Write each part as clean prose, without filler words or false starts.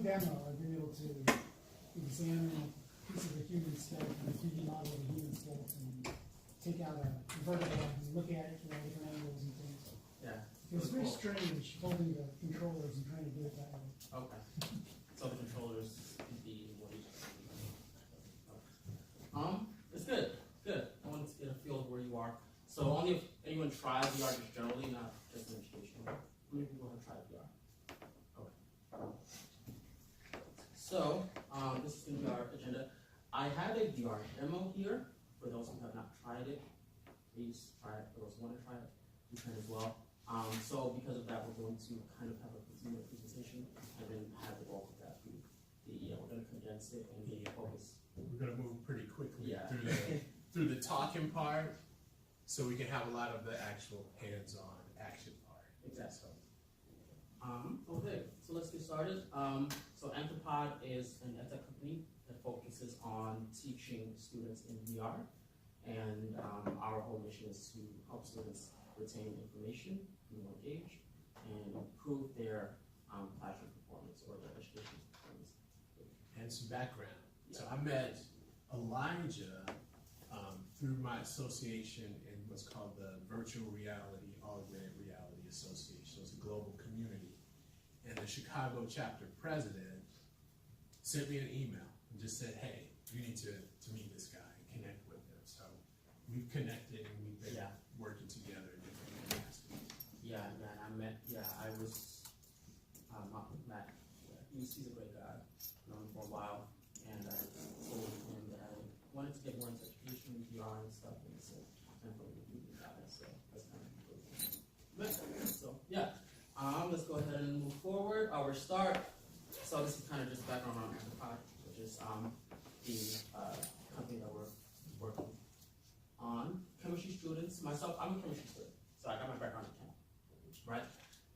demo, I've been able to examine a piece of a human skeleton, a 3D model of a human skeleton, and take out a vertical and look at it from all different angles and things. Yeah. It was very Cool. strange holding the controllers and trying to do it that way. Okay. So the controllers can be what you it's good. Good. I wanted to get a feel of where you are. So only if anyone tries VR just generally, not just in education. How many people have tried VR? Okay. So this is going to be our agenda. I have a VR demo here for those who have not tried it. Please try it. For those who want to try it, you can as well. So because of that, we're going to kind of have a continuous presentation and then have the bulk of that be we're going to condense it and be focused. We're going to move pretty quickly Yeah. through the talking part, so we can have a lot of the actual hands-on action part. Exactly. Okay, so let's get started. So Anthropod is an edtech company that focuses on teaching students in VR, and our whole mission is to help students retain information from a young age and improve their classroom performance or their education performance. And some background. Yeah. So I met Elijah through my association in what's called the Virtual Reality Augmented Reality Association. It's a global community. And the Chicago chapter president sent me an email and just said, hey, you need to meet this guy and connect with him. So we've connected and we've been working together in different capacities. Yeah, and I was Matt. Yeah, he's a great guy. I've known him for a while, and I told him that I wanted to get more into education and VR and stuff, and so I'm going to do that. So that's kind of cool. So yeah, let's go ahead and move forward. Our start. So this is kind of just background on Akpan, which is the company that we're working on. Chemistry students. Myself, I'm a chemistry student, so I got my background in chem, right?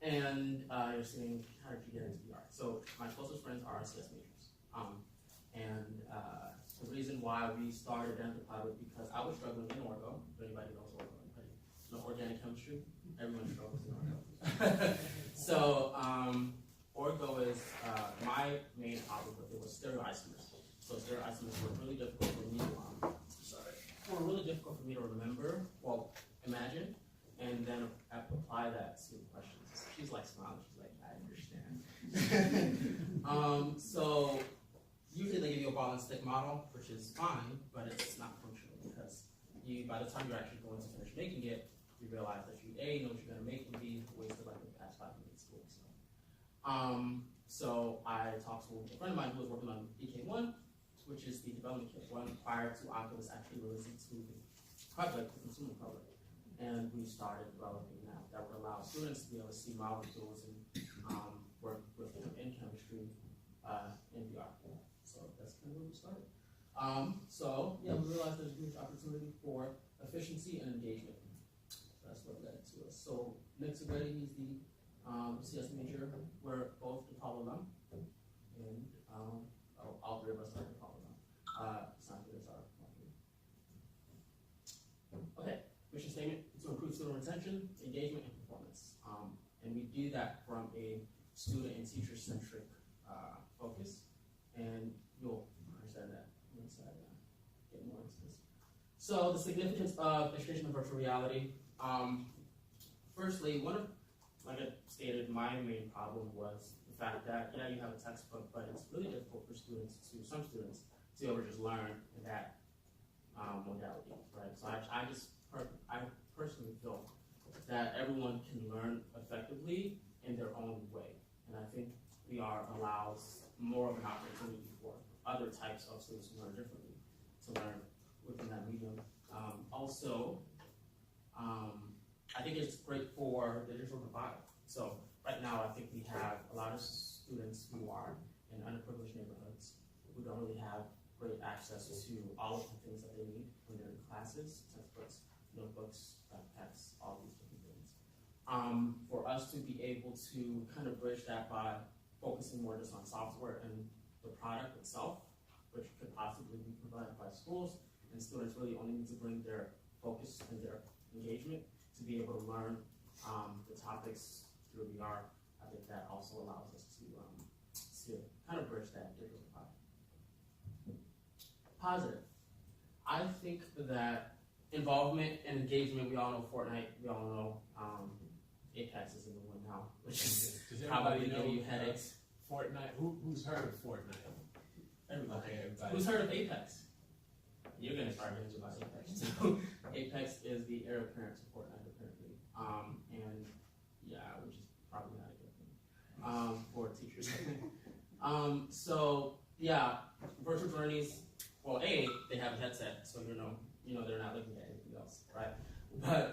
And you're saying, how did you get into VR? So my closest friends are CS majors. The reason why we started Anthropod was because I was struggling in orgo. If anybody knows orgo, anybody know organic chemistry? Everyone struggles in orgo. So orgo is my main problem with it was stereoisomers. So stereoisomers were really difficult for me to remember, well, imagine, and then apply that to questions. She's like smiling, she's like, I understand. So usually they give you a ball and stick model, which is fine, but it's not functional because by the time you're actually going to finish making it, you realize that you A, know what you're gonna make, and B, wasted like the past 5 minutes of school. So I talked to a friend of mine who was working on EK1, which is the development kit one prior to Oculus actually releasing to the public, the consumer public. And we started developing that would allow students to be able to see molecules and work with them in chemistry in VR. So that's kind of where we started. So yeah, we realized there's a huge opportunity for efficiency and engagement. So that's what led to us. So Nick Segretti, he's the CS major. We're both DePaul alum, and all three of us are DePaul alum. Scientists are marketing. Okay, mission statement: to improve student retention, engagement, and performance. And we do that from a student and teacher-centric focus, and you'll understand that once I get more into this. So the significance of education and virtual reality. Firstly, like I stated, my main problem was the fact that you have a textbook, but it's really difficult for some students to be able to just learn that modality, right? So I personally feel that everyone can learn effectively in their own way, and I think VR allows more of an opportunity for other types of students to learn differently, to learn within that medium. I think it's great for the digital divide. So right now, I think we have a lot of students who are in underprivileged neighborhoods who don't really have great access to all of the things that they need when they're in classes, textbooks, notebooks, backpacks, all these different things. For us to be able to kind of bridge that by focusing more just on software and the product itself, which could possibly be provided by schools, and students really only need to bring their focus and their engagement to be able to learn the topics through VR. I think that also allows us to to kind of bridge that digital divide. Positive. I think that involvement and engagement, we all know Fortnite, we all know Apex is in the one now, which is Does probably everybody giving you know headaches. Fortnite? Who's heard of Fortnite? Everybody. Okay, everybody. Who's heard of Apex? You're gonna start hearing about Apex. So Apex is the heir apparent to Fortnite apparently. And yeah, which is probably not a good thing for teachers. So yeah, virtual journeys. Well, A, they have a headset, so you know they're not looking at anything else, right? But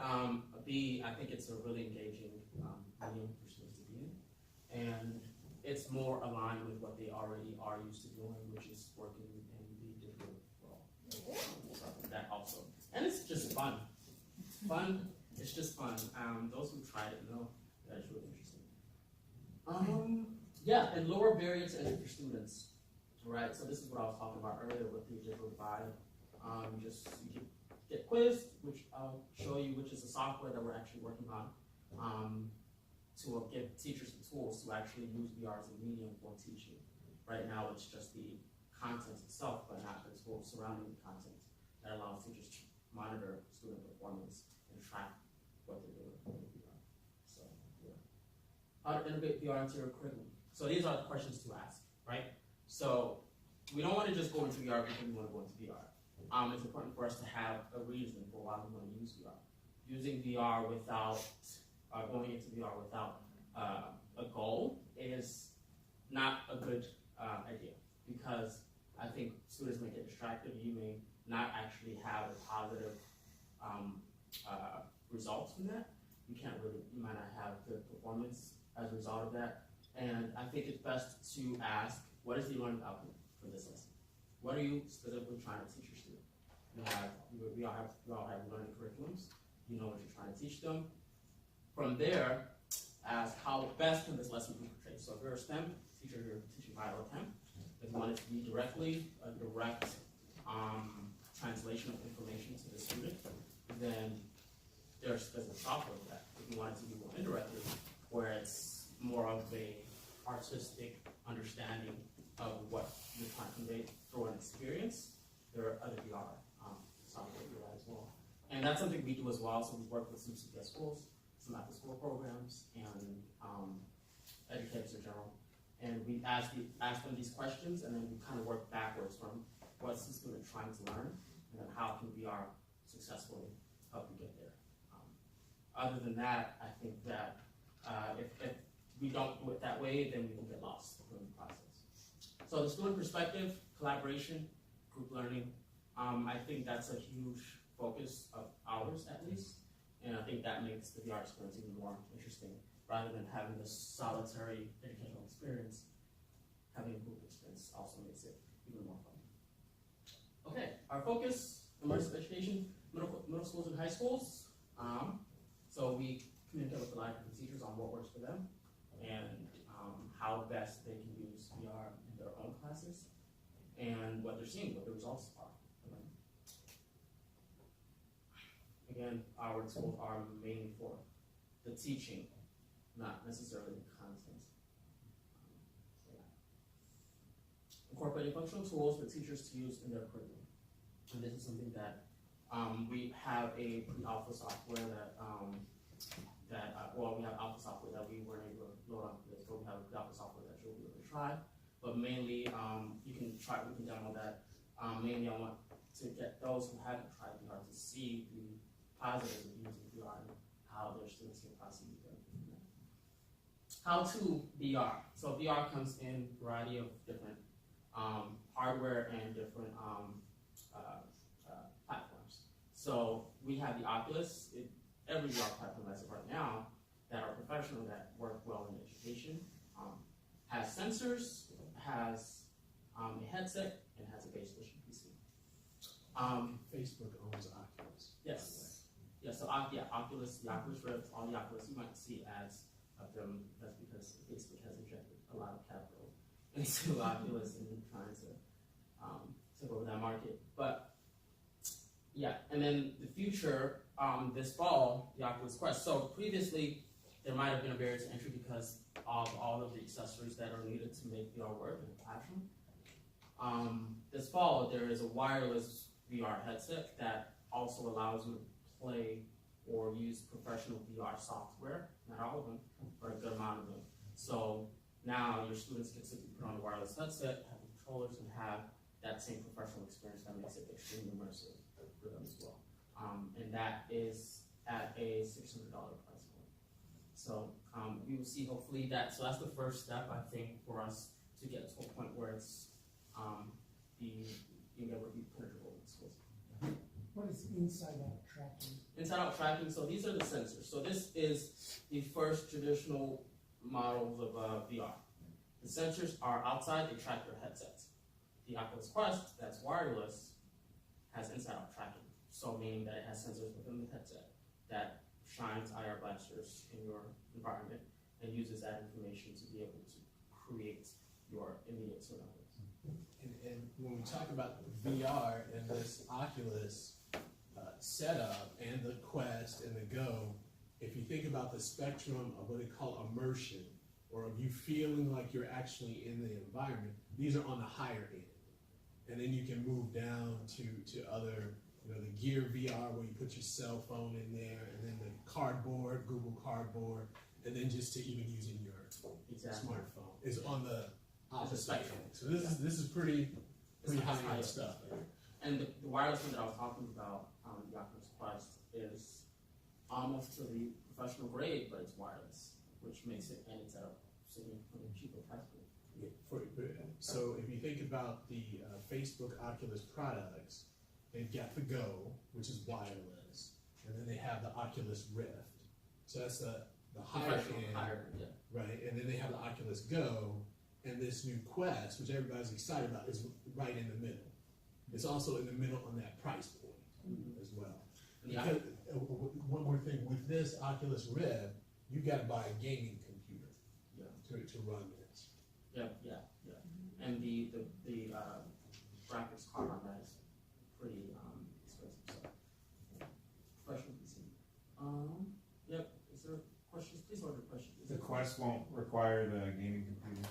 B, I think it's a really engaging medium for students to be in, and it's more aligned with what they already are used to doing, which is working in the digital world. So that also, and it's just fun. It's just fun. Those who tried it know that it's really interesting. Yeah, and lower barrier to entry for students. Right, so this is what I was talking about earlier with the digital divide. You get quizzed, which I'll show you, which is a software that we're actually working on to give teachers the tools to actually use VR as a medium for teaching. Right now, it's just the content itself, but not the tools surrounding the content that allows teachers to monitor student performance and track what they're doing with VR. So, yeah. How to integrate VR into your curriculum. So these are the questions to ask, right? So we don't want to just go into VR because we want to go into VR. It's important for us to have a reason for why we want to use VR. Using VR without, going into VR without a goal is not a good idea, because I think students may get distracted. You may not actually have a positive result from that. You might not have good performance as a result of that. And I think it's best to ask, what is the learning outcome for this lesson? What are you specifically trying to teach your student? We all have learning curriculums. You know what you're trying to teach them. From there, ask how best can this lesson be portrayed. So if you're a STEM teacher, you're teaching biochem. If you want it to be directly a direct translation of information to the student, then there's a software for that. If you want it to be more indirectly, where it's more of a artistic understanding of what you're trying to convey through an experience, there are other VR software for that as well. And that's something we do as well. So we work with some CPS schools, some after school programs, and educators in general. And we ask them these questions, and then we kind of work backwards from what's the student trying to learn, and then how can VR successfully help you get there. Other than that, I think that if we don't do it that way, then we will get lost in the process. So the student perspective, collaboration, group learning, I think that's a huge focus of ours at least, and I think that makes the VR experience even more interesting. Rather than having this solitary educational experience, having a group experience also makes it even more fun. Okay, our focus, immersive education, middle schools and high schools. So we communicate with the library teachers on what works for them and how best they can use VR in their own classes and what they're seeing, what the results are. Again, our tools are mainly for the teaching, not necessarily the content. Incorporating functional tools for teachers to use in their curriculum. And this is something that we have a pre-alpha software we have alpha software that we weren't able to load on this, but we have a pre-alpha software that you'll be able to try. But mainly, we can demo that. Mainly, I want to get those who haven't tried VR to see the positives of using VR and how their students can possibly benefit from that. How to VR. So VR comes in a variety of different hardware and different platforms. So we have the Oculus. Every VR platform as of right now that are professional, that work well in education, has sensors, has a headset, and has a base station PC. Facebook owns Oculus. Yes. Yeah, so Oculus, the Oculus Rift, all the Oculus, you might see ads of them. That's because Facebook has injected a lot of capital into Oculus and trying to take over that market. But yeah, and then the future, this fall, the Oculus Quest. So previously, there might have been a barrier to entry because of all of the accessories that are needed to make VR work in the classroom. This fall, there is a wireless VR headset that also allows you to play or use professional VR software, not all of them, but a good amount of them. So now your students get to put on a wireless headset, have controllers, and have that same professional experience that makes it extremely immersive for them as well. And that is at a $600 price point. So we will see hopefully that, so that's the first step, I think, for us to get to a point where it's being able to be penetrable in schools. What is inside-out tracking? Inside-out tracking, so these are the sensors. So this is the first traditional models of VR. The sensors are outside, they track your headsets. The Oculus Quest, that's wireless, has inside-out tracking. So meaning that it has sensors within the headset that shines IR blasters in your environment and uses that information to be able to create your immediate surroundings. And when we talk about VR and this Oculus setup and the Quest and the Go, if you think about the spectrum of what they call immersion, or of you feeling like you're actually in the environment, these are on the higher end. And then you can move down to other, the Gear VR where you put your cell phone in there, and then the Cardboard, Google Cardboard, and then just to even using your smartphone is on the opposite spectrum. So this is pretty high end stuff. And the wireless one that I was talking about, the Oculus Quest, is almost to the professional grade, but it's wireless, which makes it, and it's at a significantly cheaper price point. So if you think about the Facebook Oculus products, they've got the Go, which is wireless, and then they have the Oculus Rift. So that's the higher end, right? And then they have the Oculus Go, and this new Quest, which everybody's excited about, is right in the middle. It's also in the middle on that price point as well. Because, one more thing, with this Oculus Rift, you got to buy a gaming computer to run this. Yeah. And the graphics card on that is pretty expensive. So, professional PC. Yep. Is there questions? Please order questions. The Quest won't require the gaming computer.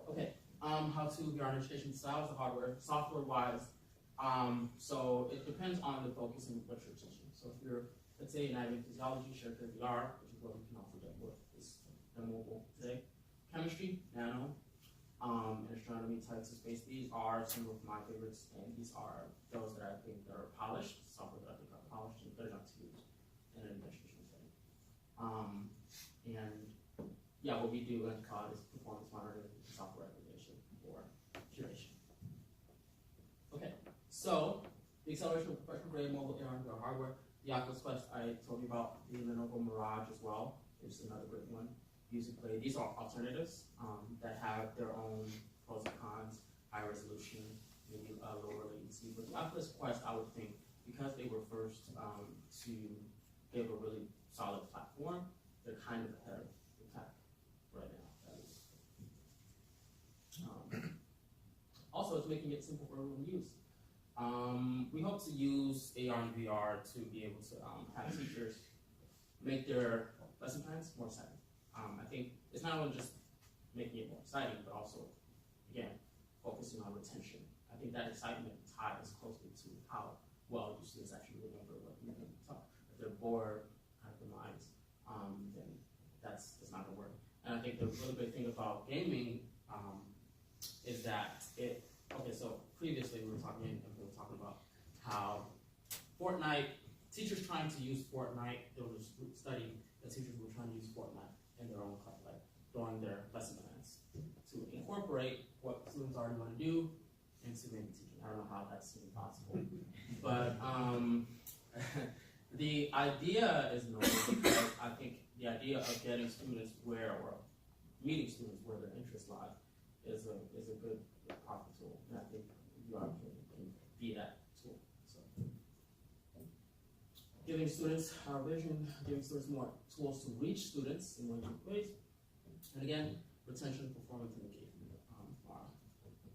Okay. How to VR education styles, the hardware, software-wise. So it depends on the focus and what you're teaching. So if you're, let's say, anatomy and physiology, shared VR, which is what we can also get with is the mobile today. Chemistry, nano, and astronomy, types of space. These are some of my favorites, and these are those that I think that are polished, software that I think are polished and good enough to use in an administration setting. And yeah, what we do in COD is performance monitoring and software recommendation for curation. Okay, so the acceleration of professional grade mobile AR and VR hardware. The Oculus Quest I told you about, the Lenovo Mirage as well. There's another great one. Music play. These are alternatives that have their own pros and cons, high resolution, maybe lower latency. But the Oculus Quest, I would think, because they were first to give a really solid platform, they're kind of ahead of the pack right now. Also, it's making it simple for everyone to use. We hope to use AR and VR to be able to have teachers make their lesson plans more exciting. I think it's not only just making it more exciting, but also, again, focusing on retention. I think that excitement ties closely to how well your students actually remember what you're going to talk. If they're bored out of their minds, then that's not going to work. And I think the really big thing about gaming is that so previously we were talking about how Fortnite, teachers trying to use Fortnite, there was a study that teachers were trying to use Fortnite in their own class, like during their lesson plans, to incorporate what students already want to do into maybe teaching. I don't know how that's even possible, but the idea is noble because I think the idea of getting students or meeting students where their interests lie is a good powerful tool, and I think VR can be that tool. So, giving students our vision, giving students more tools to reach students in more different ways, and again, retention, performance, and engagement are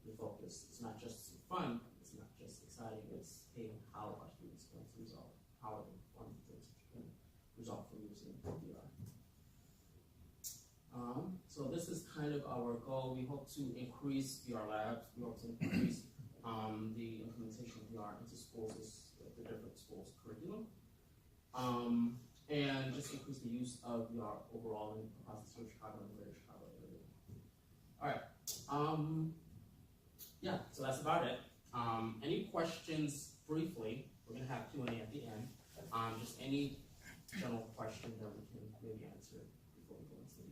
the focus. It's not just fun, it's not just exciting, it's how our students going to resolve, how are they performing things can resolve kind of our goal. We hope to increase VR labs. We hope to increase the implementation of VR into schools, the different schools' curriculum, and just increase the use of VR overall across the city of Chicago and the greater Chicago area. All right. Yeah, so that's about it. Any questions briefly? We're going to have Q&A at the end. Just any general question that we can maybe answer before we go into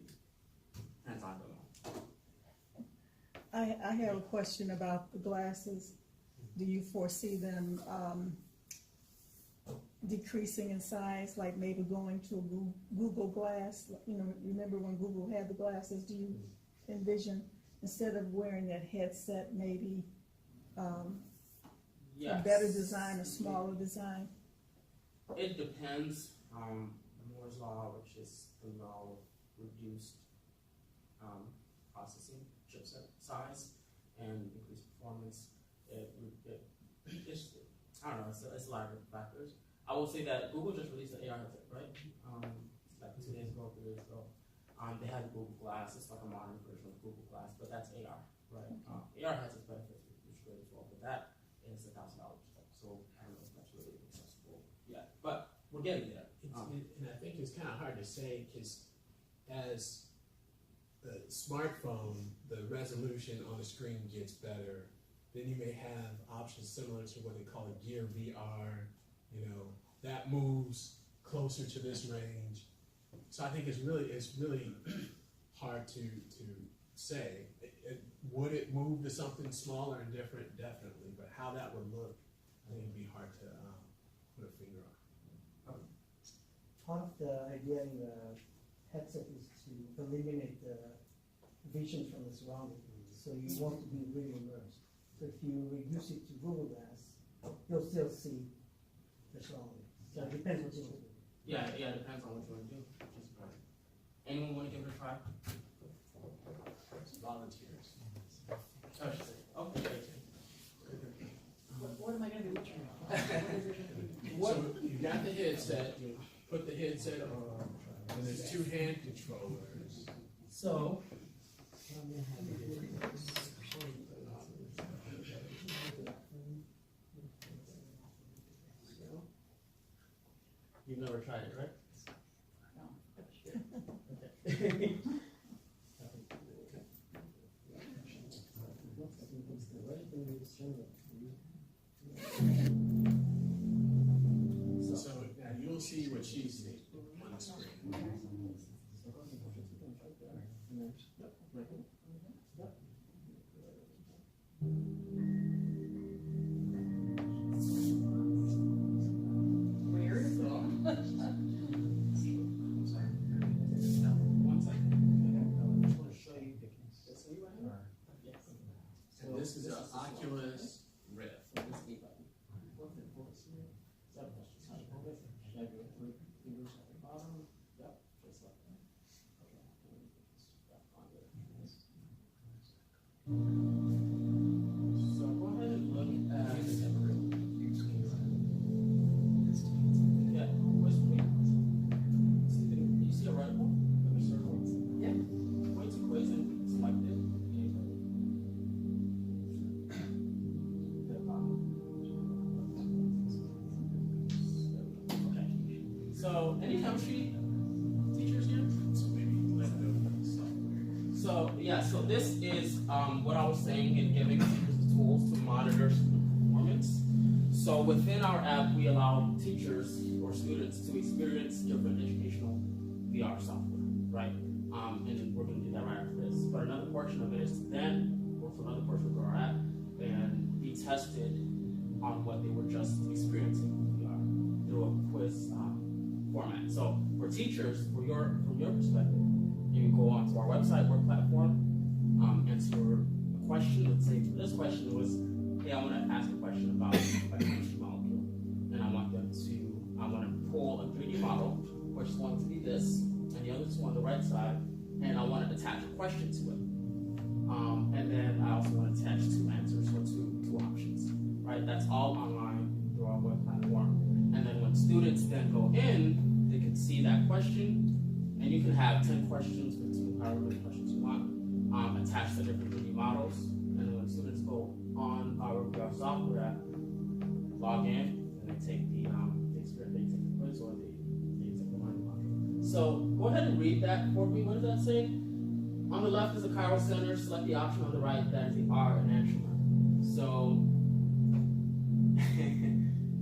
the hands-on demo. I have a question about the glasses. Do you foresee them decreasing in size, like maybe going to a Google Glass? You know, remember when Google had the glasses? Do you envision, instead of wearing that headset, maybe Yes. a better design, a smaller design? It depends. Moore's law, which is the law of reduced processing chipset size and increased performance. It's I don't know. It's a lot of different factors. I will say that Google just released an AR headset, right? Like 2 days ago, 3 days ago. They had a Google Glass. It's like a modern version of Google Glass, but that's AR, right? AR has its benefits, which is great as well, but that is $1,000. So I don't know if that's really accessible yet, but we're getting there. And I think it's kind of hard to say because as the smartphone, the resolution on the screen gets better, then you may have options similar to what they call a Gear VR, you know, that moves closer to this range. So I think it's really hard to say. Would it move to something smaller and different? Definitely, but how that would look, I think it'd be hard to put a finger on. Part of the idea in the headset is to eliminate the vision from the surrounding. So you want to be really immersed. So if you reduce it to Google Glass, you'll still see the surrounding. So it depends what you want to do. Yeah, it depends on what you want to do. Anyone want to give it a try? Volunteers. Okay. What am I gonna do? So you got the headset, you put the headset on, and there's 2 hand controllers. So, You've never tried it, right? So now you'll see what she's seeing on the screen. where is it? One second. I just want to show you. And this is an Oculus Rift. So go ahead and look at yeah, where's the you see a reticle? Like a circle? Yeah. Point to quiz and select it. Okay. So any chemistry teachers here? So maybe let them software. So yeah, so this is what I was saying in giving teachers the tools to monitor student performance. So within our app, we allow teachers or students to experience different educational VR software, right? And we're going to do that right after this. But another portion of it is to then go to another portion of our app and be tested on what they were just experiencing in VR through a quiz format. So for teachers, from your perspective, you can go onto our website, work platform, answer a question. Let's say this question was, hey, I want to ask a question about a chemistry molecule. And I want to pull a 3D model, which is going to be this, and the other two on the right side, and I want to attach a question to it. And then I also want to attach 2 answers or two options, right? That's all online through our web platform. And then when students then go in, they can see that question, and you can have 10 questions, 15, however many questions you want, attached to different 3D models. And when students go on our software app, log in, and they take the quiz or they take the learning module. So go ahead and read that for me. What does that say? On the left is the Chiral Center. Select the option on the right. That is the R enantiomer. So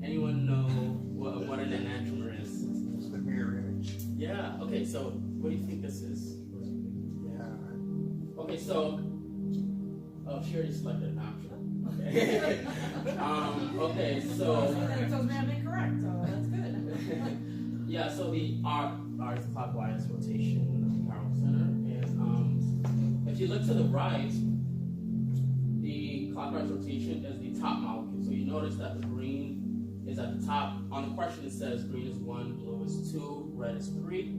anyone know what an enantiomer is? It's the mirror image. Yeah. Okay. So what do you think this is? Yeah. Okay. So she already selected an option. Okay. Okay. So. That tells me I'm incorrect. So that's good. Yeah. So the R is clockwise rotation of the Chiral Center, and if you look to the right, the clockwise rotation is the top molecule. So you notice that the green is at the top. On the question it says green is 1, blue is 2, red is 3.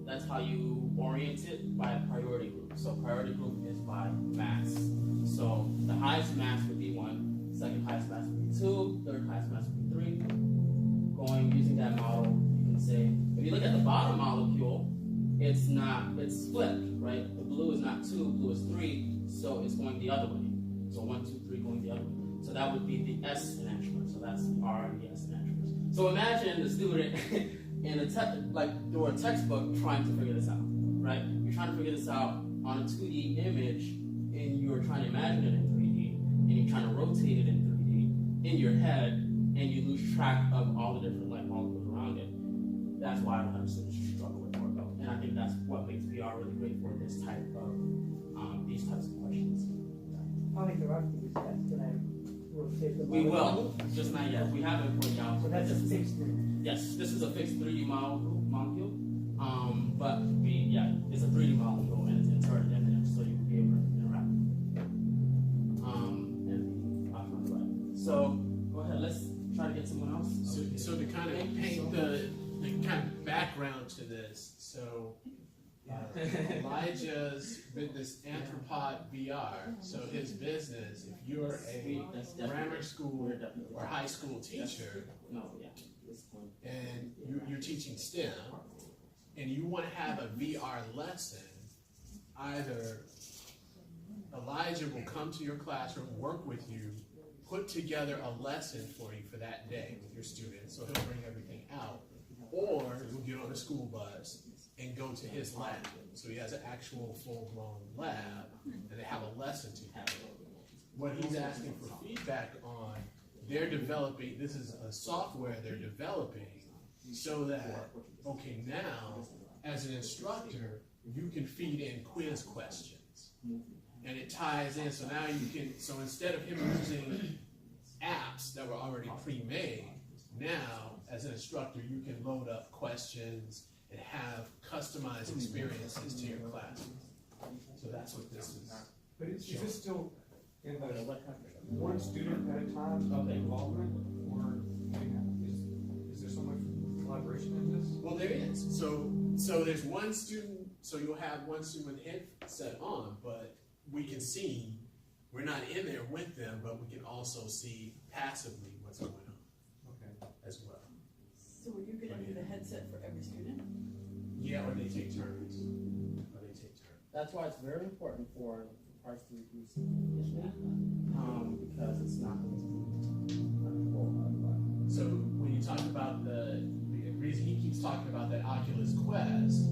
That's how you orient it by priority group. So priority group is by mass. So the highest mass would be 1, second highest mass would be 2, third highest mass would be 3. Going using that model, you can say, if you look at the bottom molecule, it's flipped, right? The blue is not 2, blue is 3, so it's going the other way. So 1, 2, 3 going the other way. So that would be the S enantiomer. So that's the R and the S enantiomers. So imagine the student through a textbook trying to figure this out, right? You're trying to figure this out on a 2D image, and you're trying to imagine it in 3D, and you're trying to rotate it in 3D in your head, and you lose track of all the different light molecules around it. That's why a lot of students struggle with ortho, and I think that's what makes VR really great for this type of these types of questions. How interactive is that? Can I rotate the We model? will, just not yet. We haven't put it out. So that's a fixed thing. Yes, this is a fixed 3D molecule. But it's a 3D molecule and it's inserted in there, so you will be able to interact. And option on the right. So go ahead, let's try to get someone else. So to kind of paint the kind of background to this, so Elijah's business Anthropod VR. So his business, if you're a grammar school or high school teacher, and you're teaching STEM, and you want to have a VR lesson, either Elijah will come to your classroom, work with you, put together a lesson for you for that day with your students, so he'll bring everything out, or you'll get on a school bus and go to his lab. So he has an actual full-blown lab, and they have a lesson together. What he's asking for feedback on, they're developing, this is a software they're developing, so that, okay, now, as an instructor, you can feed in quiz questions. And it ties in, so now you can, so instead of him using apps that were already pre-made, now, as an instructor, you can load up questions and have customized experiences to your class. So that's what this is. But is this still in the one student at a time involvement, or is there so much collaboration in this? Well, there is. So there's one student, so you'll have one student with the headset on, but we can see, we're not in there with them, but we can also see passively what's going on as well. So are you going to do the headset for every student? Yeah, or they take turns. That's why it's very important for our students to use that, because it's not going to be So when you talk about the reason he keeps talking about that Oculus Quest,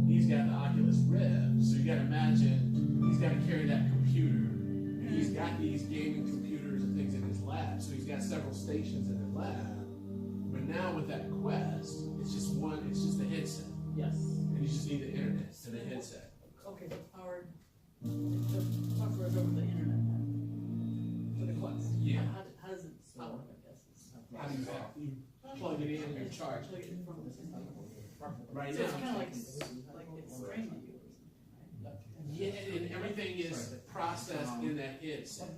he's got the Oculus Rift, so you got to imagine he's got to carry that computer, and he's got these gaming computers and things in his lab, so he's got several stations in the lab. But now with that Quest, it's just the headset. Yes. And you just need the internet and the headset. Okay, the software is over the internet for the Quest. Yeah. How does it work, I guess? How do you plug it in and you charge Plug it? it in from this. Right So it's now. kind of like it's strained to you or something, right? Yeah, and everything is processed in that headset.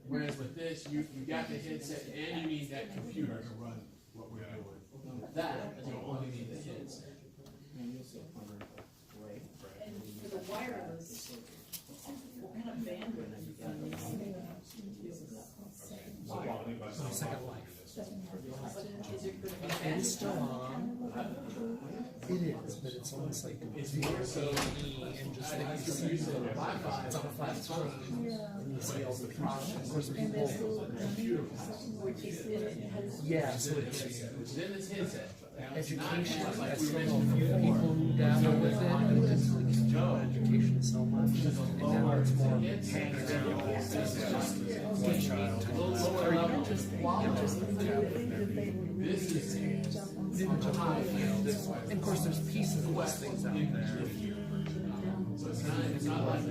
Whereas with this, you got the headset and you need that computer to run what we're doing. With that, you only need the headset. And for the wireless, what kind of bandwidth are you going to need? Second life. Is it going to be fast? It is, but it's almost like It's more so, and just like you see it's on a flat screen and you see all the people. Of course, And there's people. little, which is it has. Yeah, so it's then it's headset. education. I still know people who dabble with it, but it just like education so much. And now it's more hanging out. This is And of course, there's pieces of those things out there. it's not like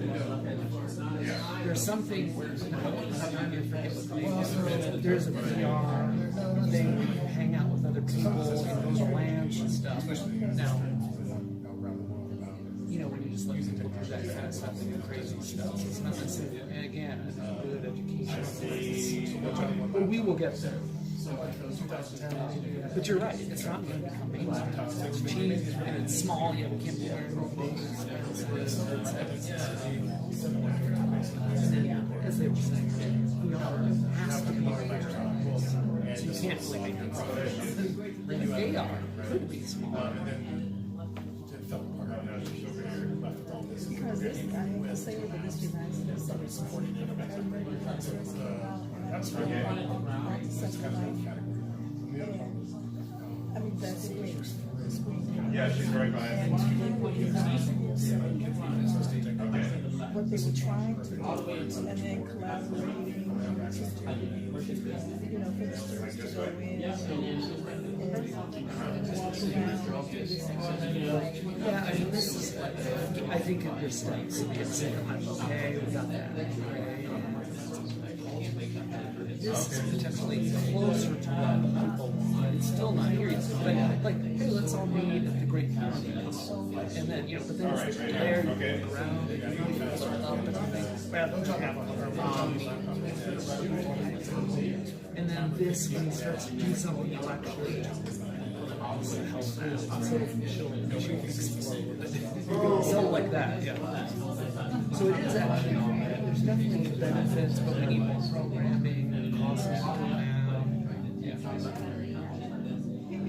There's something, I forget what they there's a PR thing where you hang out with other people and go to lands and stuff. Now, you know, when you just let people do that kind of stuff and do crazy stuff, it's not necessarily, and again, a good education. But we will get there. But you're right, it's not going to become mainstream. It's cheap and it's small, you can't be wearing big as they were saying, you know, it has to be so you can't really make it small. They are, could be small. Because this, I hate to say it, but this reminds me of something supporting I mean, that's great. Yeah, she's right behind me. What they were trying to do, and then collaborating, you know, for the students to go in and walk around. Yeah, I mean, this is like, I think of your steps, you can say, okay, we got that, okay. This is potentially closer to what people want. It's still not here yet, but like, hey, let's all meet at the great community. And then, you know, but then it's there, you look around, you up and everything. And then this, when you start to do something, you actually help out. So like that, yeah. So it is actually, there's definitely benefits, but we need more programming and costs to go down. Yeah.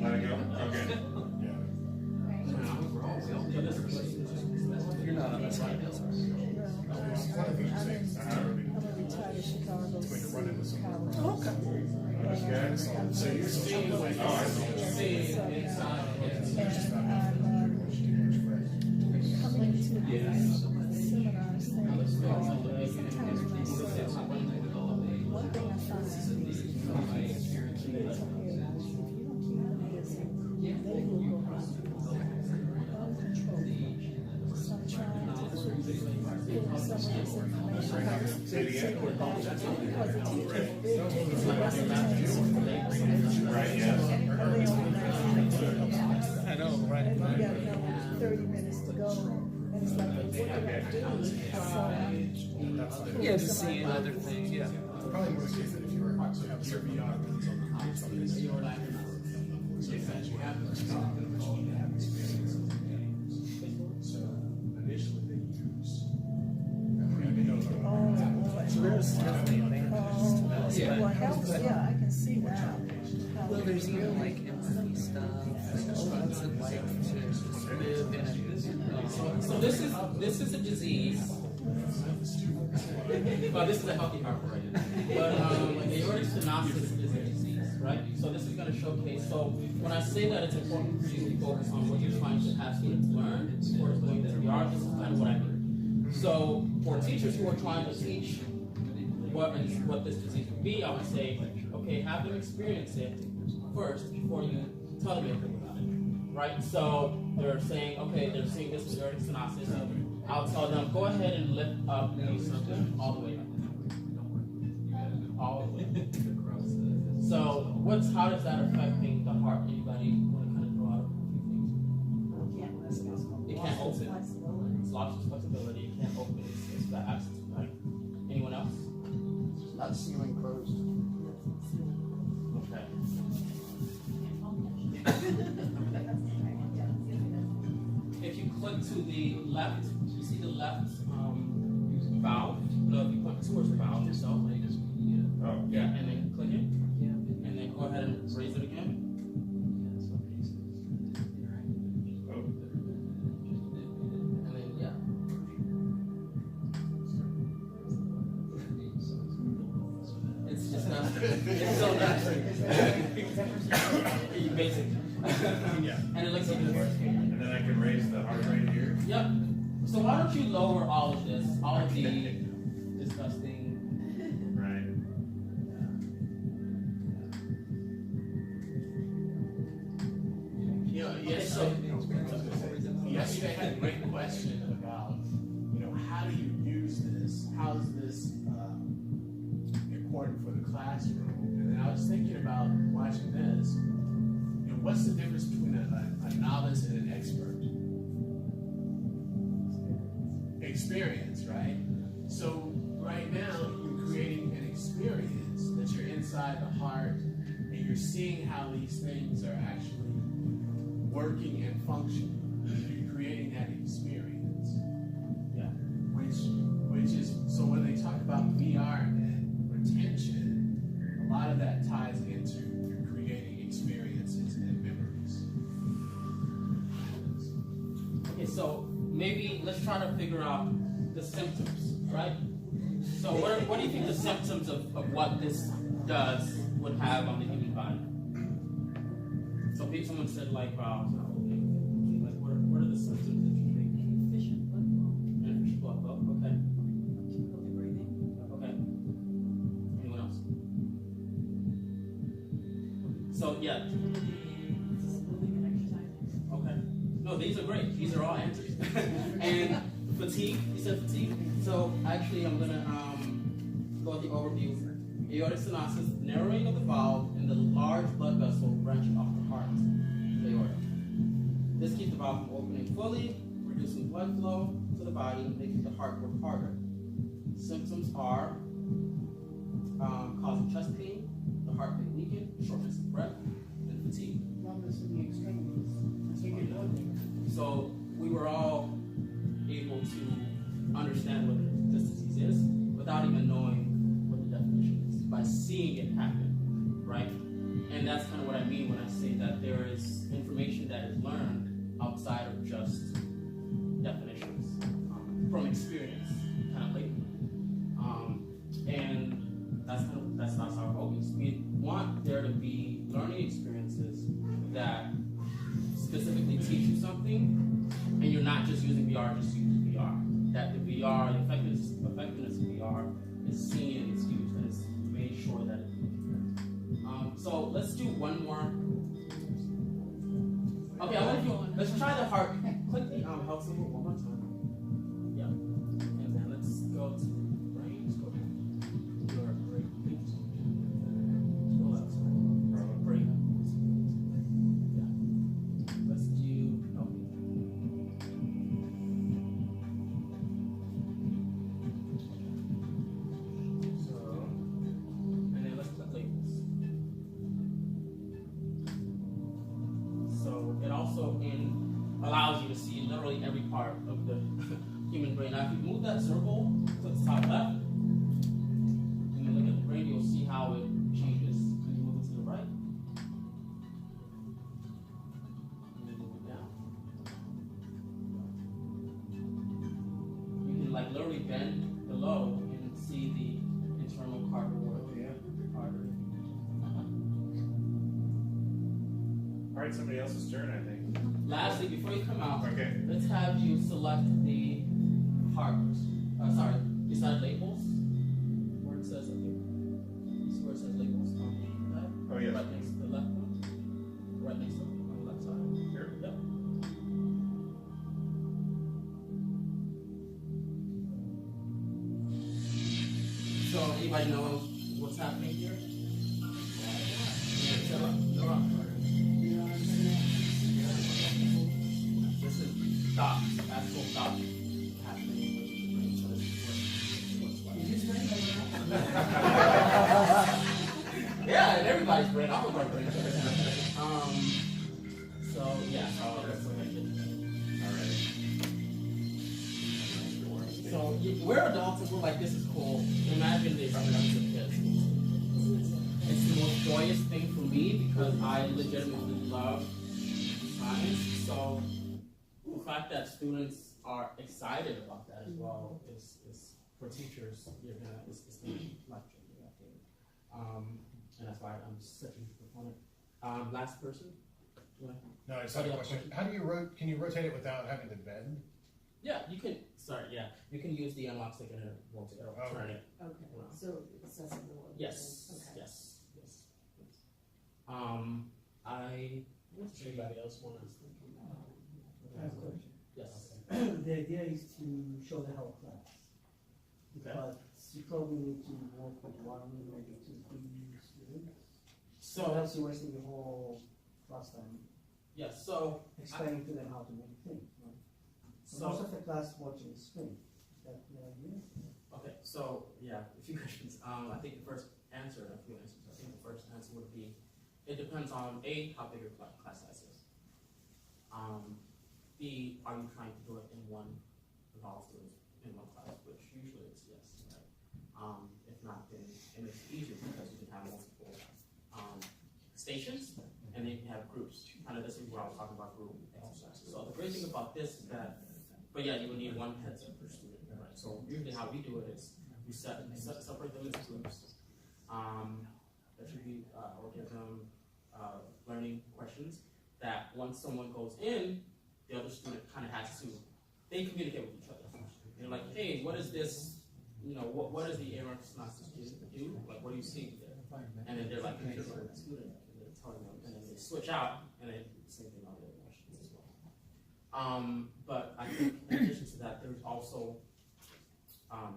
Let it go? Okay. You're not on this side, I'm a retired Chicago college. okay. So you're seeing, oh, I see. Coming to seminars, things, sometimes when I one thing I found is kids up here, if you don't keep them busy, they will go uncontrolled. So I'm trying to give some of this information, because the teachers, they're taking the lesson plans from the class, Right, yes. and they only 19. I know, right? And you got, 30 minutes to go, and it's like, what did I do? So, Yeah, to see another thing, yeah. Probably more the case that if you were actually have your VR things on something, so that you have so initially they use So there's definitely advantages to this. well, it helps, yeah, I can see that. Well, there's even like empathy stuff, what's it like to live in a So this is a disease. Well, this is a healthy heart rate. But aortic stenosis is a disease, right? So this is going to showcase. So when I say that it's important for you to focus on what you're trying to have students learn, or doing this VR, this is kind of what I mean. So for teachers who are trying to teach what this disease would be, I would say, okay, have them experience it first before you tell them anything about it, right? So they're saying, okay, they're seeing this with aortic stenosis. I'll tell them, go ahead and lift up the circulation all the way up. All the way. So how does that affecting the heart? Anybody want to kind of throw out a few things? It can't open. It's lost its flexibility. It can't open. It's got absence, right? Anyone else? Not ceiling closed. Okay. If you click to the left, you see the left valve. No, if you click towards the valve yourself, and you just Yeah. and then click it, and then go ahead and raise it again. It's so nice. Basic. Yeah. And it looks like this. And then I can raise the heart rate here. Yep. So why don't you lower all of this, all of the disgusting. Right. You know, yesterday I had a great question about, how do you use this? How is this important for the classroom? And then I was thinking about watching this. What's the difference between a novice and an expert? Experience, right? So right now you're creating an experience that you're inside the heart, and you're seeing how these things are actually working and functioning. You're creating that experience. Yeah. Which is, so when they talk about VR and retention, a lot of that ties into creating experiences and memories. Okay, so maybe let's try to figure out the symptoms, right? So what do you think the symptoms of what this does would have on the human body? So maybe someone said like, what are the symptoms that you think? Efficient blood flow. Efficient blood flow, okay. Difficulty breathing. Okay. Anyone else? So yeah. Moving and exercising. Okay. No, these are great. These are all answers. And fatigue, you said fatigue? So actually I'm gonna go with the overview. Aortic stenosis, narrowing of the valve and the large blood vessel branching off the heart, the aorta. This keeps the valve from opening fully, reducing blood flow to the body, making the heart work harder. Symptoms are causing chest pain, the heart rate weaken, shortness of breath, and fatigue. Numbness in the extremities. So we were all able to understand what this disease is without even knowing what the definition is, by seeing it happen, right? And that's kind of what I mean when I say that there is information that is learned outside of just definitions, from experience, kind of lately. And that's our focus. We want there to be learning experiences that specifically teach you something, and you're not just using VR just to use VR. That the VR, the effectiveness of VR is seen and it's used, and it's made sure that it's used. So let's do one more. Okay, I want you. Let's try the heart. Click the health symbol one more time. Yeah, and then let's go to the brain. Let's go to your brain. Go left side. Brain. Let's do so, and then let's put labels. So it also allows you to see literally every part of the human brain. Now if you move that circle to the top left, and then look at the brain, you'll see how it changes. And you move it to the right. Like literally bend below and see the internal artery. All right, somebody else's turn, I think. Lastly, before you come out, Okay. let's have you select the heart. Beside labels, where it says where it says labels on the left. Oh, yes. Right next to the left one. Right next to it on the left side. Here. Yep. So anybody know what's happening here? This is dots, actual dots happening with the brain. So this is what it looks like. Yeah, in everybody's brain, all of our brains. So yeah, that's what I did. All right. So we're adults and we're like, this is cool. Imagine the experience of kids. It's the most joyous thing for me because I legitimately love science. So the fact that students are excited about that as well is for teachers, it's life changing, I think. I'm such a huge proponent. Last person? Yeah. No, I just had a question. How do you can you rotate it without having to bend? Yeah, you can. Sorry, yeah, you can use the unlock stick and it'll turn it. Okay, Wow. so accessible. Yes. Okay. Yes. Yes. Yes. Anybody else want to? I have a question. Yes. The idea is to show the whole class. Okay. But you probably need to work with one, maybe 2, 3 students. So So else you're wasting the whole class time yes. So explaining to them how to make things. Right? So most of the class watching the screen. Is that the idea? okay. So yeah, a few questions. I think the first answer, a few answers. I think the first answer would be, it depends on A, how big your class size is. B, are you trying to do it in one with all students in one class? Which usually it's yes, right? If not, then it makes it easier because you can have multiple stations, and then you can have groups. Kind of this is where I was talking about group exercises. So the great thing about this is that, but yeah, you would need one headset per student, right? So usually how we do it is we separate them into groups. That should be or give them learning questions that once someone goes in, the other student kind of has to, they communicate with each other. They're like, hey, what is this, what does the error synopsis do? Like, what do you see there? And then they're like, here's what the student, and they're telling them, and then they switch out, and then same thing on the other questions as well. But I think in addition to that, there's also,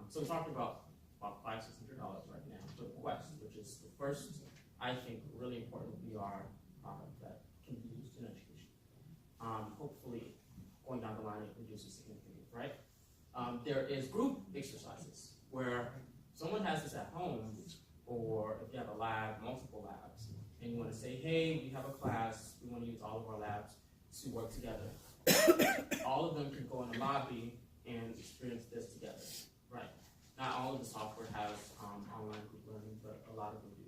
so we're talking about $500-$600 right now for the Quest, which is the first, I think, really important VR product that can be used in education. Hopefully, going down the line, it reduces significantly, right? There is group exercises where someone has this at home, or if you have a lab, multiple labs, and you want to say, hey, we have a class, we want to use all of our labs to work together. All of them can go in the lobby and experience this together, right? Not all of the software has online group learning, but a lot of them do.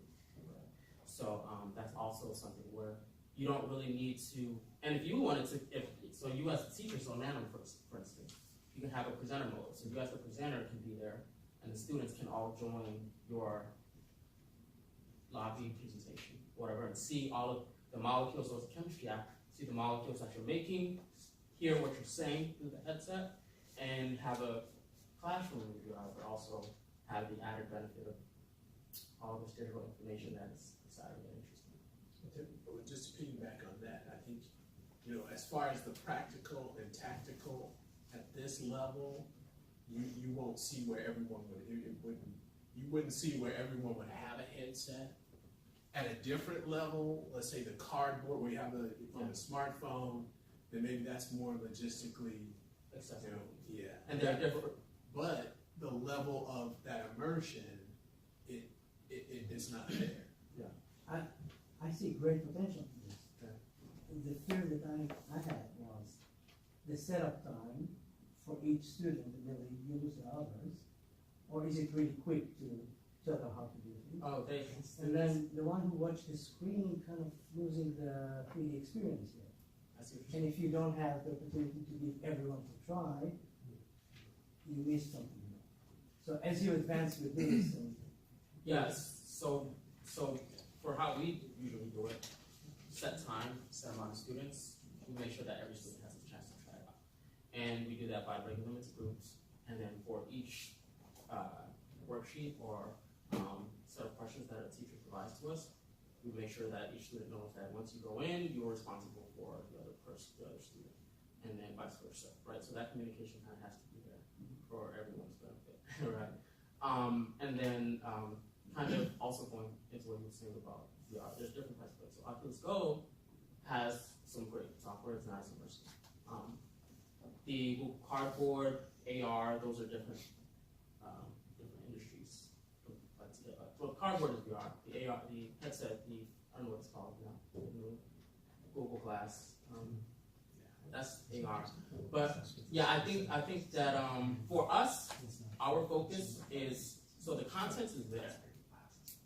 Right? So that's also something where you don't really need to, and if you wanted to, so you as a teacher, so Nano, for instance, you can have a presenter mode. So you as the presenter can be there, and the students can all join your lobby presentation, whatever, and see all of the molecules, those chemistry app, see the molecules that you're making, hear what you're saying through the headset, and have a classroom review, but also have the added benefit of all this digital information that is exciting and interesting. Just to piggyback on that, I think, as far as the practical and tactical at this level, you won't see where everyone you wouldn't see where everyone would have a headset. At a different level, let's say the cardboard where you have the smartphone, then maybe that's more logistically accessible. Yeah. And they're different. But the level of that immersion, it's not there. Yeah. I see great potential for this. The fear that I had was the setup time for each student to really use the others, or is it really quick to tell them how to do things? Oh, And then the one who watched the screen kind of losing the 3D experience here. I see what you're And saying. if you don't have the opportunity to give everyone to try, you miss something. So as you advance with this, and Yes. So for how we usually do it, set time, set amount of students, we make sure that every student has a chance to try it out. And we do that by breaking them into groups, and then for each worksheet or set of questions that a teacher provides to us, we make sure that each student knows that once you go in, you're responsible for the other person, the other student, and then vice versa, right? So that communication kind of has to be there for everyone's benefit, right? And then kind of also going into what you were saying about VR, there's different types of it. So Oculus Go has some great software, it's nice and versatile. The cardboard, AR, those are different industries. Well, cardboard is VR. The AR, the headset, I don't know what it's called now. Google Glass. That's AR. But yeah, I think that for us, our focus is, so the content is there.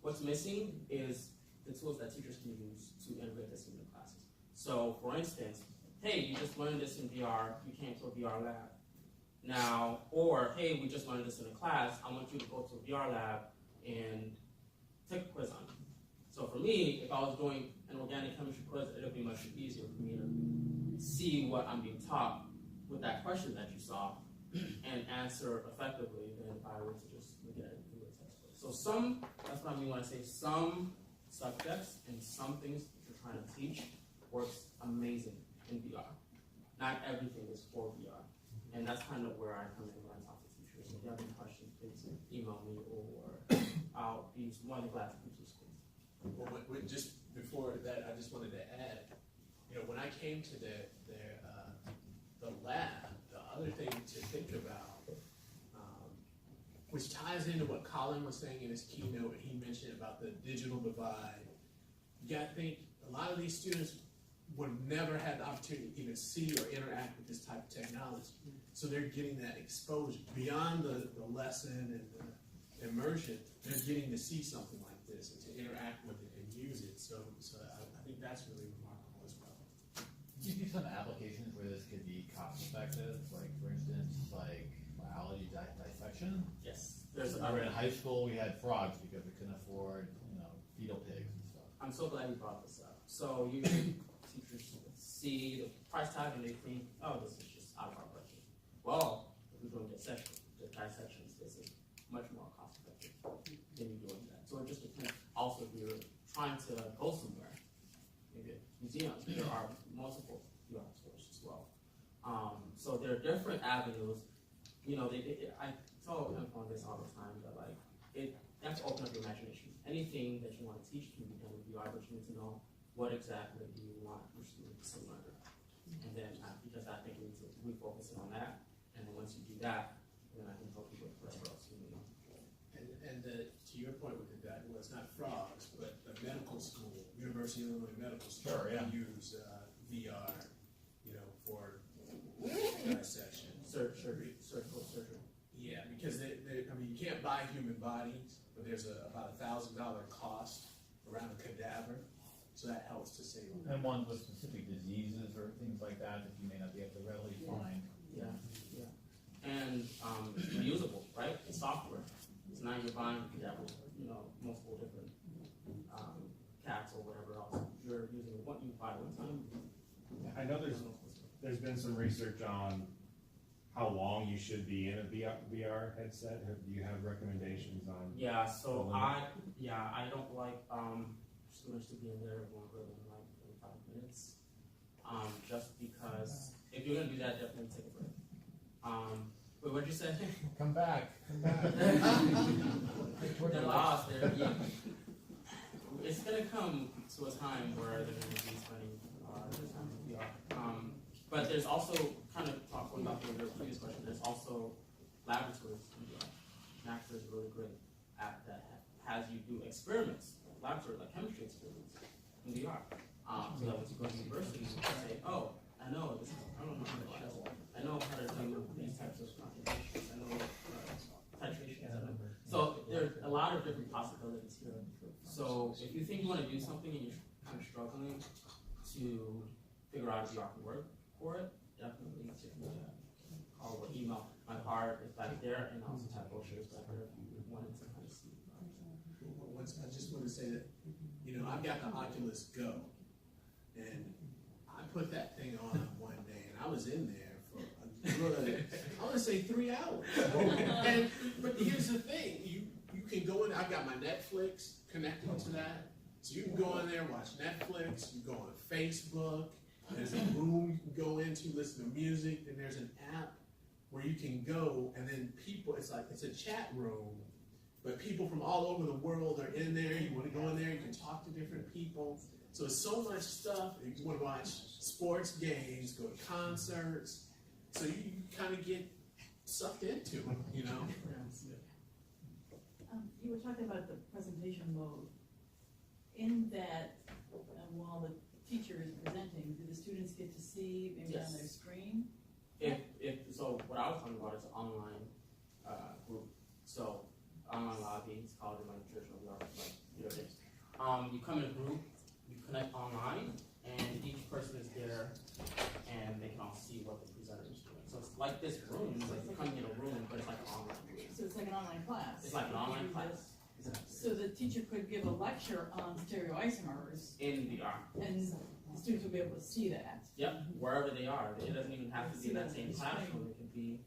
What's missing is the tools that teachers can use to integrate this into classes. So for instance, hey, you just learned this in VR, you came to a VR lab. Now, or hey, we just learned this in a class, I want you to go to a VR lab and take a quiz on it. So for me, me, if I was doing an organic chemistry quiz, it would be much easier for me to see what I'm being taught with that question that you saw and answer effectively than if I were to just look at it through a textbook. So that's what I mean when I say some subjects and some things that you're trying to teach works amazing in VR. Not everything is for VR. And that's kind of where I come in when I talk to teachers. So if you have any questions, please email me or I'll be more than glad to teach schools. Well, just before that, I just wanted to add, when I came to the lab, the other thing to think about, which ties into what Colin was saying in his keynote, and he mentioned about the digital divide. You got to think, a lot of these students would never have the opportunity to even see or interact with this type of technology. So they're getting that exposure beyond the lesson and the immersion. They're getting to see something like this and to interact with it and use it. So I think that's really remarkable as well. Do you see some applications where this could be cost effective? Like, for instance, like biology dissection? Yes. Remember in high school we had frogs because we couldn't afford, fetal pigs and stuff. I'm so glad you brought this up. So usually teachers see the price tag and they think, oh, this is just out of our budget. Well, if we're doing dissections, this is much more cost effective than you doing that. So it just depends. Also, if you're trying to go somewhere, maybe a museum, there are multiple VR tours as well. So there are different avenues. I tell Mfon this all the time, that you have to open up your imagination. Anything that you want to teach can be done with VR, but you need to know what exactly do you want your students to learn. And then, because I think we need to refocus it on that, and then once you do that, then I can help you with whatever else you need. And to your point with that, well, it's not frogs, but the medical school, University of Illinois Medical School, Sure, yeah. use VR, for dissection. Surgical surgery. Yeah, because you can't buy human bodies, but there's about $1,000 cost around a cadaver, so that helps to save on that. And ones with specific diseases or things like that that you may not be able to readily find. Yeah. And it's reusable, right? It's software. So now you're buying multiple different cats or whatever else. You're using what you buy one time. I know there's been some research on how long you should be in a VR headset. Do you have recommendations on? Yeah, so I don't like students to be in there longer than like 45 minutes. Just because if you're gonna do that, definitely take a break. Wait, what'd you say? Come back. They're lost. It's gonna come to a time where they're gonna be spending their time in VR. But there's also, kind of talking about your previous question, there's also laboratories in VR. NACSA is a really great app that has you do experiments, laboratory, like chemistry experiments in VR. So that once you go to university, you can say, oh, I know how to do these types of computations. I know titrations. So there's a lot of different possibilities here. So if you think you want to do something and you're kind of struggling to figure out if you can work for it, definitely give me a call or email. My card is back there, and I also have brochures back there if you wanted to kind of see. I just want to say that, I've got the Oculus Go, and I put that thing on one day, and I was in there for a good, I want to say 3 hours. But here's the thing, you can go in, I've got my Netflix connected to that, so you can go in there, watch Netflix, you go on Facebook, there's a room you can go into, listen to music, and there's an app where you can go, and then people, it's a chat room, but people from all over the world are in there. You want to go in there, you can talk to different people. So it's so much stuff. If you want to watch sports games, go to concerts, so you kind of get sucked into it, You were talking about the presentation mode. In that, while the teacher is presenting, do the students get to see maybe on their screen? So what I was talking about is an online group. So online lobby, it's called in my traditional VR, you come in a group, you connect online, and each person is there, and they can all see what the presenter is doing. So it's like this room, it's like you're coming in a room, but it's like an online room. So it's like an online class. It's like an online class. Exactly. So the teacher could give a lecture on stereoisomers, in VR. and the students will be able to see that. Yep, wherever they are. It doesn't even have to be in that same classroom. It could be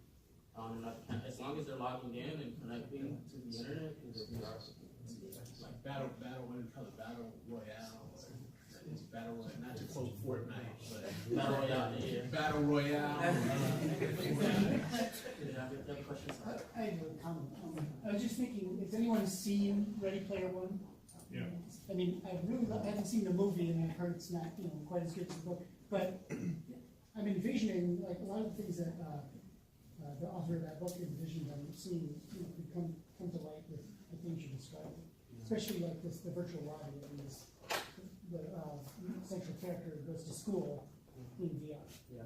on another, as long as they're logging in and connecting to the internet and the VR. Like battle, what do you call it, battle royale, or it's battle royale, not to quote Fortnite, but Battle Royale, yeah. battle royale. Yeah, you have questions? I have a comment. I was just thinking, if anyone's seen Ready Player One? Yeah. I mean, I haven't seen the movie, and I've heard it's not, quite as good as the book, but I'm envisioning, like, a lot of the things that, the author of that book envisioned, I'm seeing, could come to light with the things you described. Especially like this, the virtual lobby, and this, the central character goes to school in VR. Yeah,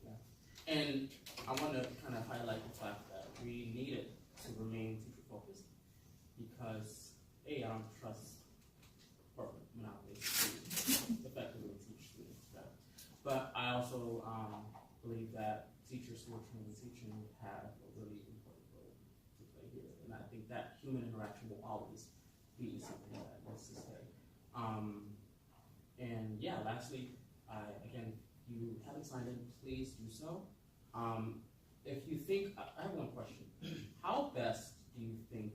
yeah. And I want to kind of highlight the fact that we need it to remain teacher focused because I don't trust corporate monopolies to effectively teach students, right? But I also believe that teachers who are trained in teaching have a really important role to play here, and I think that human interaction will always be something that needs to stay. And yeah, lastly, again, if you haven't signed in, please do so. If you think, I have one question. How best do you think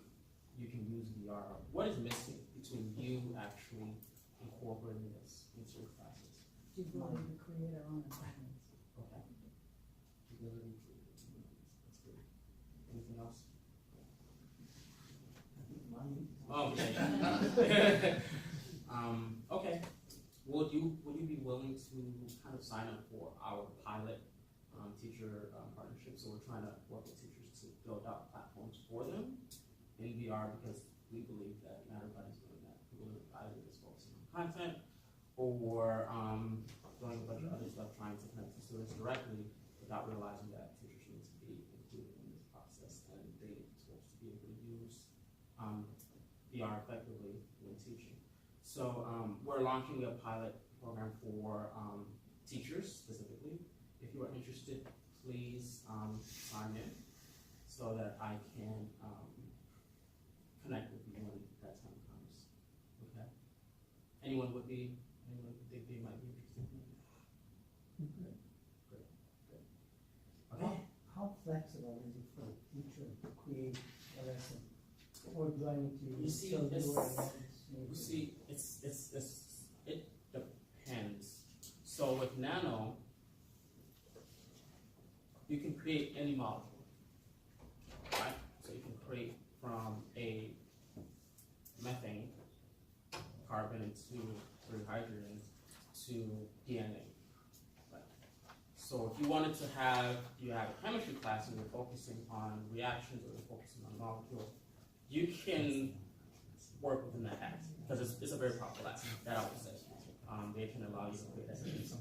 you can use VR? What is missing between you actually incorporating this into your classes? The ability to create our own environments. Okay. Ability to, that's good. Anything else? Okay. Okay. Would you be willing to kind of sign up for our pilot teacher partnership? So we're trying to work with teachers to build out platforms for them in VR because we believe that not everybody's doing that. People are either just focusing on content or doing a bunch of other stuff, trying to connect to students directly without realizing that teachers need to be included in this process and they need tools to be able to use VR effectively when teaching. So we're launching a pilot program for teachers specifically. If you are interested, please sign in so that I can connect with you when that time comes. Okay? Anyone would think they might be interested in that? Great. Okay. How flexible is it for a teacher to create a lesson? Or do I need to You see, tell it's- you what I want? it depends. So with Nano, you can create any molecule, right? So you can create from a methane, carbon, and 3 hydrogens to DNA. Right? So if you wanted to have a chemistry class and you're focusing on reactions or you're focusing on molecules, you can work within that act because it's a very powerful lesson. That I would say. They can allow you to create SNPs.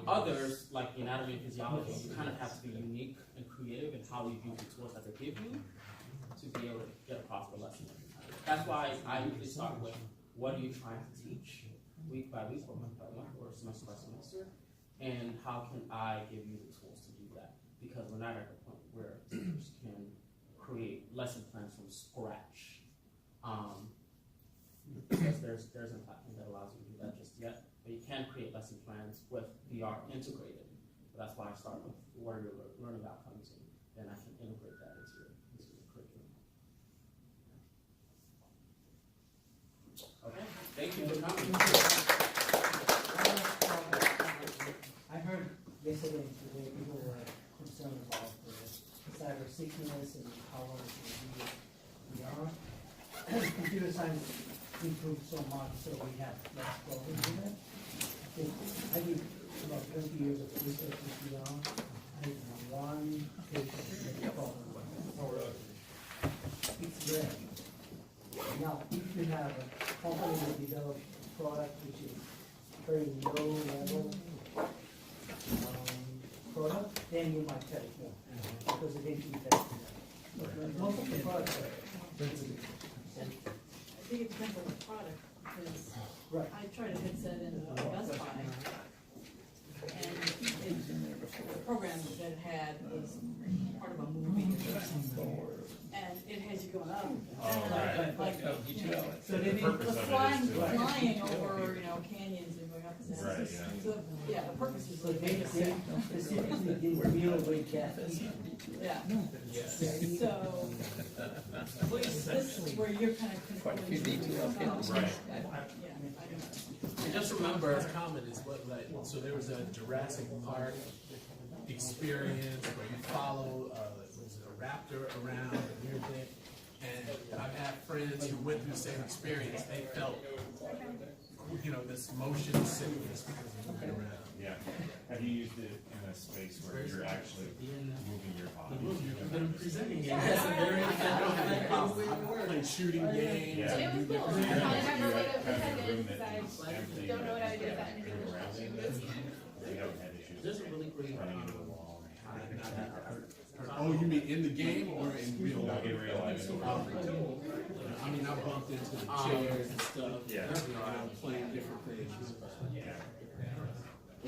Others, like the anatomy and physiology, you kind of have to be unique and creative in how you use the tools that they give you to be able to get across the lesson every time. That's why I usually start with, what are you trying to teach week by week or month by month or semester by semester, and how can I give you the tools to do that? Because we're not at the point where teachers can create lesson plans from scratch. Because there's a platform that allows you to do that just yet, but you can create lesson plans with VR integrated. So that's why I start with what are your learning outcomes, and then I can integrate that into your curriculum. Okay, thank you for coming. I heard yesterday and today people were concerned about cyber sickness and how long it will be beyond. Computer science improved so much, so we have less problems with it. I did about 20 years of research with beyond. I have one patient problem. It's rare. Now, if you have a company that develops a product which is very low level product, then you might cut it more because it ain't effective. But most of the products are sensitive. I think it depends on the product, because Right. I tried a headset in Best Buy, and the program that it had was part of a movie, and it has you going up. Oh, right. You know, So The they need, purpose of it is flying, to- flying over, you know, canyons and going up and down. Right, yeah. So, yeah, the purpose is So like, they specifically did real weight casts. yeah. So, this is where you're kind of Quite a few controlling. details, yeah. Right. Yeah, I don't know. And just remember, as common is what, like, so there was a Jurassic Park experience where you follow, was it a raptor around a weird thing? And I've had friends who went through the same experience, they felt, you know, this motion sickness because of moving around. Yeah. Have you used it in a space where you're actually moving your body? You've been presenting it, yes, and very, I don't have that problem. I've played shooting games. Yeah. and do It was cool. different Yeah. I things. never would have Kind of a attended room because that I is empty. don't know what I would do with that Move individual around in session. it. We haven't had issues. There's a really great, Running into the wall. Oh, you mean in the game or in real No, life? in real life. I mean, I bumped into the chairs and stuff. Yeah. You know, and I'm playing different things. Yeah.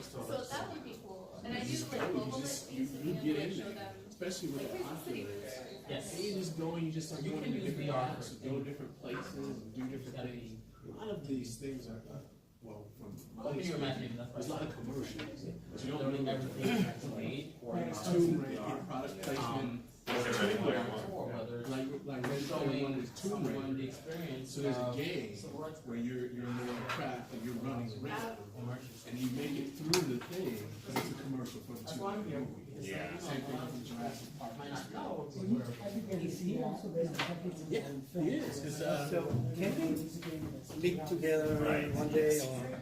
So that would be cool. And I do Just like go, global you just, list you and get like in show there, them. especially with the Oculus. yes. And you just go and you just start You going can to use different VR. parks, go different places, and do different things. A lot of these things are, well, from my Open your experience, imagination, that's there's a lot of commercials, but you don't learning know everything that's made or It's Tomb Raider, product placement, or whether it's like Resident Evil 1 is Tomb someone Raider. the experience. So there's a of game civil rights where you're more craft and you're running around, and you make it through the thing, because it's a commercial for the That's Tomb why I'm Raider here. movie. because Yeah. some Same thing people with the Jurassic Park. might not know. I think they see also there's a package in Yeah, film. it is, 'cause, So can we meet together Right. one day or?